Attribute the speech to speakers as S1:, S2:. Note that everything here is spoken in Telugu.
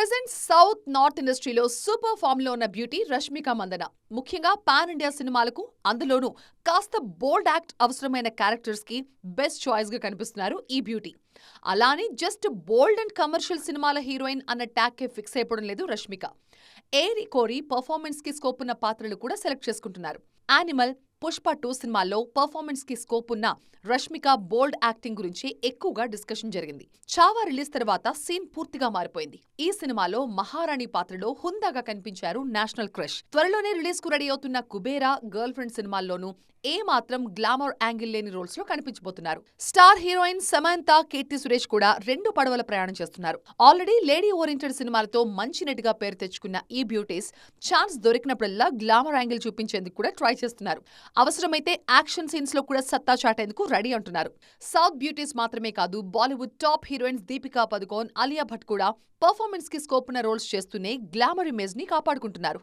S1: ప్రెజెంట్ సౌత్ నార్త్ ఇండస్ట్రీలో సూపర్ ఫామ్ లో ఉన్న బ్యూటీ రష్మిక మందన. ముఖ్యంగా పాన్ ఇండియా సినిమాలకు, అందులోనూ కాస్త బోల్డ్ యాక్ట్ అవసరమైన క్యారెక్టర్స్ కి బెస్ట్ చాయిస్ గా కనిపిస్తున్నారు ఈ బ్యూటీ. అలానే జస్ట్ బోల్డ్ అండ్ కమర్షియల్ సినిమాల హీరోయిన్ అన్న ట్యాగ్ కే ఫిక్స్ అయిపోవడం లేదు రష్మిక. ఏరి కోరి పర్ఫార్మెన్స్ కి స్కోప్ ఉన్న పాత్రలు కూడా సెలెక్ట్ చేసుకుంటున్నారు. యానిమల్, పుష్ప 2 సినిమాల్లో పర్ఫార్మెన్స్ కి స్కోప్ ఉన్న రష్మిక బోల్డ్ యాక్టింగ్ గురించి ఎక్కువగా డిస్కషన్ జరిగింది. చావా రిలీజ్ తర్వాత సీన్ పూర్తిగా మారిపోయింది. ఈ సినిమాలో మహారాణి పాత్రలో హుందాగా కనిపించారు నేషనల్ క్రష్. త్వరలోనే రిలీజ్ కు రెడీ అవుతున్న కుబేరా, గర్ల్ ఫ్రెండ్ సినిమాల్లోనూ ఏ మాత్రం గ్లామర్ యాంగిల్ లేని రోల్స్ లో కనిపించబోతున్నారు. స్టార్ హీరోయిన్ సమంతా, కీర్తి సురేష్ కూడా 2 పడవల ప్రయాణం చేస్తున్నారు. ఆల్రెడీ లేడీ ఓరియంటెడ్ సినిమాలతో మంచి నటిగా పేరు తెచ్చుకున్న ఈ బ్యూటీస్ ఛాన్స్ దొరికినప్పుడల్లా గ్లామర్ యాంగిల్ చూపించేందుకు కూడా ట్రై చేస్తున్నారు. అవసరమైతే యాక్షన్ సీన్స్ లో కూడా సత్తా చాటేందుకు రెడీ అంటున్నారు. సౌత్ బ్యూటీస్ మాత్రమే కాదు, బాలీవుడ్ టాప్ హీరోయిన్స్ దీపికా పదుకోన్, అలియా భట్ కూడా పర్ఫార్మెన్స్ కి స్కోప్ ఉన్న రోల్స్ చేస్తూనే గ్లామర్ ఇమేజ్ ని కాపాడుకుంటున్నారు.